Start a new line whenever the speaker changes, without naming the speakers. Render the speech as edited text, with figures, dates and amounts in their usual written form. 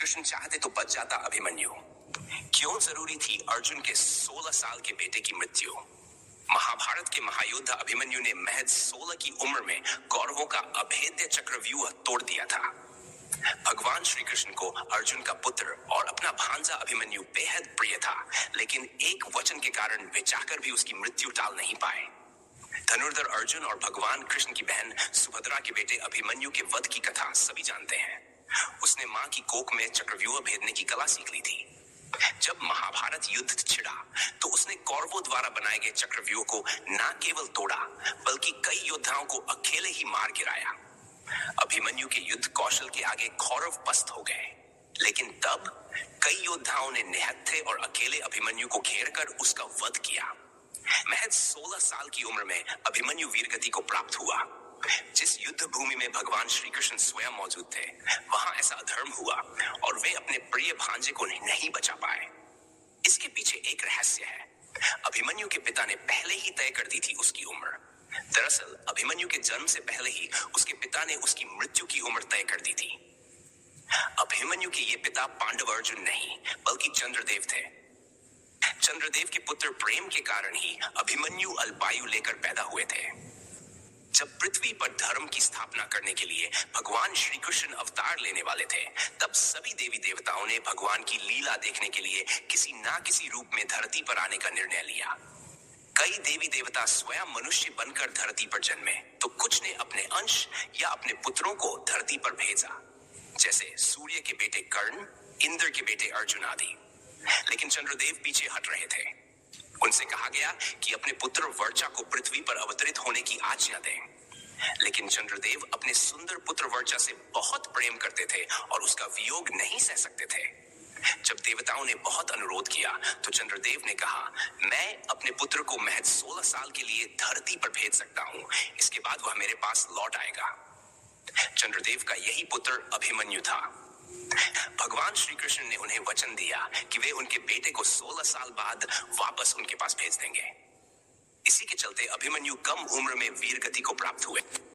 कृष्ण चाहते तो बच जाता अभिमन्यु। क्यों जरूरी थी अर्जुन के 16 साल के बेटे की मृत्यु? महाभारत के महायोद्धा अभिमन्यु ने महज 16 की उम्र में कौरवों का अभेद्य चक्रव्यूह तोड़ दिया था। भगवान श्री कृष्ण को अर्जुन का पुत्र और अपना भांजा अभिमन्यु बेहद प्रिय था, लेकिन एक वचन के कारण वे चाहकर भी उसकी मृत्यु टाल नहीं पाए। धनुर्धर अर्जुन और भगवान कृष्ण की बहन सुभद्रा के बेटे अभिमन्यु के वध की कथा सभी जानते हैं। उसने मां की कोख में चक्रव्यूह भेदने की कला सीख ली थी। जब महाभारत युद्ध छिड़ा तो उसने कौरवों द्वारा बनाए गए चक्रव्यूह को न केवल तोड़ा बल्कि कई योद्धाओं को अकेले ही मार गिराया। अभिमन्यु के युद्ध कौशल के आगे कौरव पस्त हो गए, लेकिन तब कई योद्धाओं ने निहत्थे और अकेले अभिमन्यु को घेरकर उसका वध किया। महज 16 साल की उम्र में अभिमन्यु वीरगति को प्राप्त हुआ। जिस युद्ध भूमि में भगवान श्री कृष्ण स्वयं मौजूद थे, वहां ऐसा अधर्म हुआ और वे अपने प्रिय भांजे को नहीं बचा पाए। इसके पीछे एक रहस्य है। अभिमन्यु के पिता ने पहले ही तय कर दी थी उसकी उम्र। दरअसल अभिमन्यु के जन्म से पहले ही उसके पिता ने उसकी मृत्यु की उम्र तय कर दी थी। अभिमन्यु के ये पिता पांडव अर्जुन नहीं बल्कि चंद्रदेव थे। चंद्रदेव के पुत्र प्रेम के कारण ही अभिमन्यु अल्पायु लेकर पैदा हुए थे। जब पृथ्वी पर धर्म की स्थापना करने के लिए भगवान श्री कृष्ण अवतार लेने वाले थे, तब सभी देवी देवताओं ने भगवान की लीला देखने के लिए किसी ना किसी रूप में धरती पर आने का निर्णय लिया। कई देवी देवता स्वयं मनुष्य बनकर धरती पर जन्मे, तो कुछ ने अपने अंश या अपने पुत्रों को धरती पर भेजा, जैसे सूर्य के बेटे कर्ण, इंद्र के बेटे अर्जुन आदि। लेकिन चंद्रदेव पीछे हट रहे थे। उनसे कहा गया कि अपने पुत्र वर्चा को पृथ्वी पर अवतरित होने की आज्ञा दें। लेकिन चंद्रदेव अपने सुंदर पुत्र वर्चा से बहुत प्रेम करते थे और उसका वियोग नहीं सह सकते थे। जब देवताओं ने बहुत अनुरोध किया तो चंद्रदेव ने कहा, मैं अपने पुत्र को महज 16 साल के लिए धरती पर भेज सकता हूं, इसके बाद वह मेरे पास लौट आएगा। चंद्रदेव का यही पुत्र अभिमन्यु था। भगवान श्री कृष्ण ने उन्हें वचन दिया कि वे उनके बेटे को 16 साल बाद वापस उनके पास भेज देंगे। इसी के चलते अभिमन्यु कम उम्र में वीरगति को प्राप्त हुए।